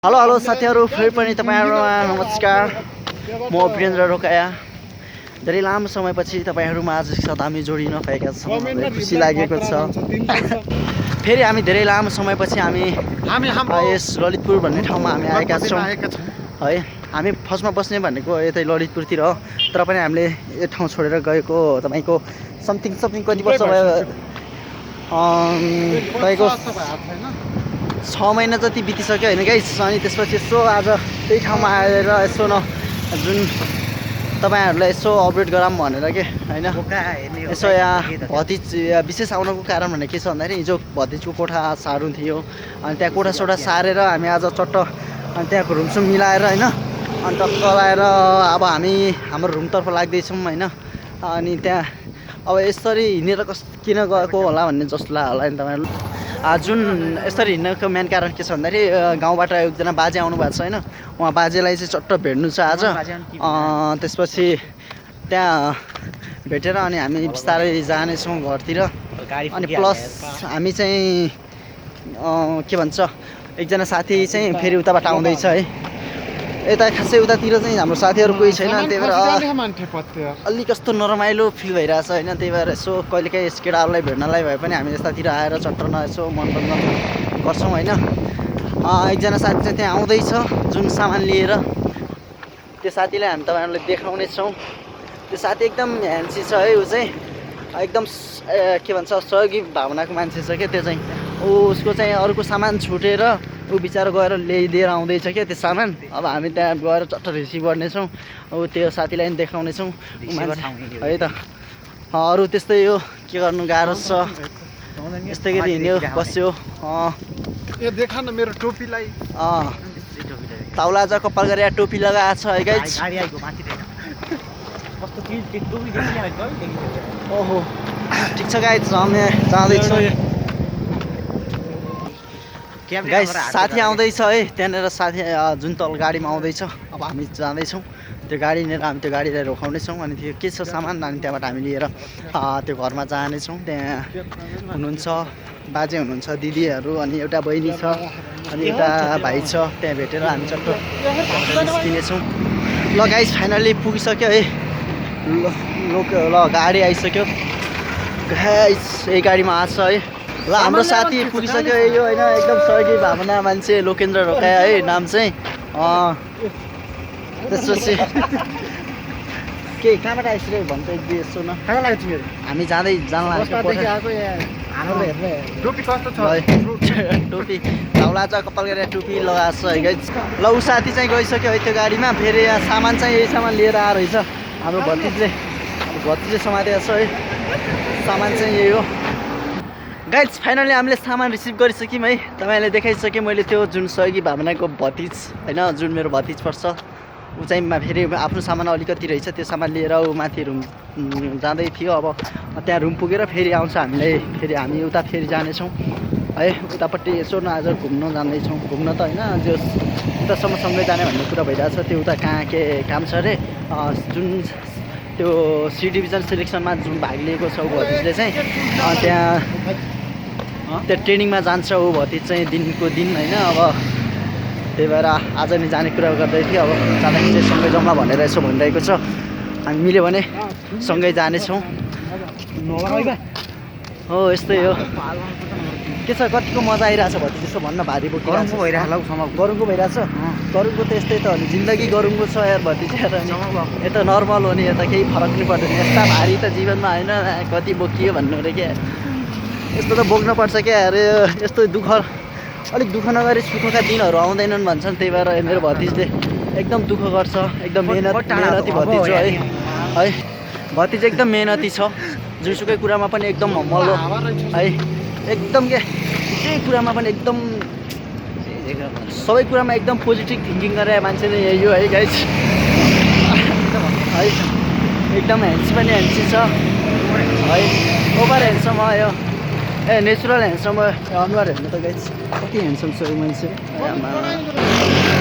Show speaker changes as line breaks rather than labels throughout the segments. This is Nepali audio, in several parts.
हेलो हेलो साथीहरु, फेरि पनि तपाईहरुमा नमस्कार। म वीरेन्द्र रोकाया। धेरै लामो समयपछि तपाईहरुमा आज साथ हामी जोडिन पाएका छौं। खुसी लागेको छ। फेरि हामी धेरै लामो समयपछि हामी यस ललितपुर भन्ने ठाउँमा हामी आएका छौं है। हामी फर्स्टमा बस्ने भनेको यतै ललितपुरतिर हो, तर पनि हामीले यो ठाउँ छोडेर गएको तपाईको समथिङ कति वर्ष भयो, तपाईको 6 महिना जति बितिसक्यो हैन गाइस। अनि त्यसपछि यसो आज त्यही ठाउँमा आएर यसो जुन तपाईहरुलाई यसो अपडेट गराम भनेर के हैन। यसो यहाँ भतिज विशेष आउनको कारण भने के छ भन्दाखेरि हिजो भतिजको कोठा सार्नु थियो। अनि त्यहाँ कोठा सोठा सारेर हामी आज चट्ट अनि त्यहाँको रुमसुम मिलाएर हैन, अनि टक्क लाएर अब हामी हाम्रो रुमतर्फ लाग्दैछौँ हैन। अनि त्यहाँ अब यसरी हिँडेर किन गएको होला भन्ने जस्तो लाग्यो होला नि तपाईहरु। जुन यसरी हिँड्नको मेन कारण के छ भन्दाखेरि गाउँबाट एकजना बाजे आउनु भएको छ हैन। उहाँ बाजेलाई चाहिँ चट्ट भेट्नु छ आज। त्यसपछि त्यहाँ भेटेर अनि हामी बिस्तारै जानेछौँ घरतिर। अनि प्लस हामी चाहिँ के भन्छ, एकजना साथी चाहिँ फेरि उताबाट आउँदैछ है। यता खासै उतातिर चाहिँ हाम्रो साथीहरु कोही छैन, त्यही भएर अलि कस्तो नरमाइलो फिल भइरहेछ हैन। त्यही भएर यसो कहिलेकाहीँ यस केटाहरूलाई भेट्नलाई भए पनि हामी यतातिर आएर चट्ट यसो मनोरञ्जन गर्छौँ हैन। एकजना साथी चाहिँ त्यहाँ आउँदैछ जुन सामान लिएर। त्यो साथीलाई हामी तपाईहरुलाई देखाउने छौँ। त्यो साथी एकदम ह्यान्सी छ है। ऊ चाहिँ एकदम के भन्छ, सहयोगी भावनाको मान्छे छ क्या त्यो चाहिँ। उसको चाहिँ अरूको सामान छुटेर ऊ बिचारा गएर ल्याइदिएर आउँदैछ क्या त्यो सामान। अब हामी त्यहाँ गएर चट्ट रिसिभ गर्नेछौँ। अब त्यो साथीलाई पनि देखाउनेछौँ है त। अरू त्यस्तै हो, के गर्नु गाह्रो छ। यस्तै गरी हिँड्यो बस्यो।
देखा न मेरो टोपीलाई।
ताउलाजा कपाल गरेर टोपी लगाएको छ है गाइस। ओहो ठिक छ गाइस, हामी जाँदैछौँ गाइस। साथी आउँदैछ है त्यहाँनिर, साथी जुन तल गाडीमा आउँदैछ। अब हामी जाँदैछौँ त्यो गाडी लिएर। हामी त्यो गाडीलाई रोकाउनेछौँ अनि त्यो के छ सामान, अनि त्यहाँबाट हामी लिएर त्यो घरमा जानेछौँ। त्यहाँ हुनुहुन्छ बाजे हुनुहुन्छ, दिदीहरू, अनि एउटा बहिनी छ, अनि एउटा भाइ छ। त्यहाँ भेटेर हामी चट्ट निस्किनेछौँ। ल गाइस फाइनल्ली पुगिसक्यो है। ल गाडी आइसक्यो गाइस। यही गाडीमा आछ है। ल हाम्रो साथी पुगिसक्यो यो हैन। एकदम सहयोगी भावना मान्छे लोकेन्द्र रोकाया है नाम चाहिँ। त्यसपछि के कहाँबाट आइसक्यो भन्छ यसो न।
कहाँ लाग्यो तिमीहरु?
हामी जान लागेको
टोपी कस्तो छ?
टोपी ताउलाचा कपाल गरेर टोपी लगाएको छ है गाइस। ल ऊ साथी चाहिँ गइसक्यो है त्यो गाडीमा। फेरि यहाँ सामान चाहिँ यही सामान लिएर आएर रहेछ हाम्रो भतिजले समातेको छ है। सामान चाहिँ यही हो गाइस। फाइनली हामीले सामान रिसिभ गरिसक्यौँ है। तपाईँले देखाइसकेँ मैले त्यो जुन सहयोगी भावनाको भतिज हैन, जुन मेरो भतिज पर्छ। ऊ चाहिँ फेरि आफ्नो सामान अलिकति रहेछ, त्यो सामान लिएर ऊ माथि रुम जाँदै थियो। अब त्यहाँ रुम पुगेर फेरि आउँछ हामीलाई। फेरि हामी उता फेरि जानेछौँ है। उतापट्टि यसो न आज घुम्न जाँदैछौँ। घुम्न त होइन, जो उतासम्म सँगै जाने भन्ने कुरा भइरहेछ। त्यो उता कहाँ के काम छ अरे। जुन त्यो सी डिभिजन सिलेक्सनमा जुन भाग लिएको छ ऊ भतिजले चाहिँ, त्यहाँ त्यो ट्रेनिङमा जान्छ ऊ भतिज चाहिँ दिनको दिन होइन। अब त्यही भएर आज नै जाने कुरा गर्दै थियो। अब जाँदाखेरि चाहिँ सँगै जाउँला भनेर यसो भनिरहेको छ। हामी मिल्यो भने सँगै जानेछौँ हो। यस्तै हो। के छ, कतिको मजा आइरहेछ भतिज यसो भन्न। भारी बोकिरहेको गरुङको भइरहेछ। गरुङको त यस्तै त हो नि, जिन्दगी गरुङको छ यार भतिज। यता नर्मल हो नि, यता केही फरक नै पर्दैन। यस्ता भारी त जीवनमा होइन, कति बोकियो भन्नु अरे क्या। यस्तो त बोक्न पर्छ क्या अरे। यस्तो अलिक दुःख नगरी सुखका दिनहरू आउँदैनन् भन्छन्। त्यही भएर मेरो भतिजले एकदम दुःख गर्छ। एकदम मेहनती भतिज हो है। भतिज एकदम मेहनती छ। जुनसुकै कुरामा पनि एकदम हम्मलो है। एकदम के केही कुरामा पनि एकदम सबै कुरामा एकदम पोजिटिभ थिङ्किङ गरेर मान्छे नै यही हो है गाइस है। एकदम ह्यान्सी पनि ह्यान्सी छ है। ओभर ह्यान्डसम हो यो। नेचुरल ह्यान्डसम हो अनुहार हेर्नु त गाइस, कति ह्यान्डसम छ यो मान्छे।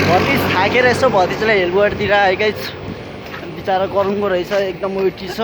भतिज थाकेर यसो भतिजलाई हेल्प गरिदिएर है गाइस। बिचारा गरुङको रहेछ, एकदम उल्टी छ।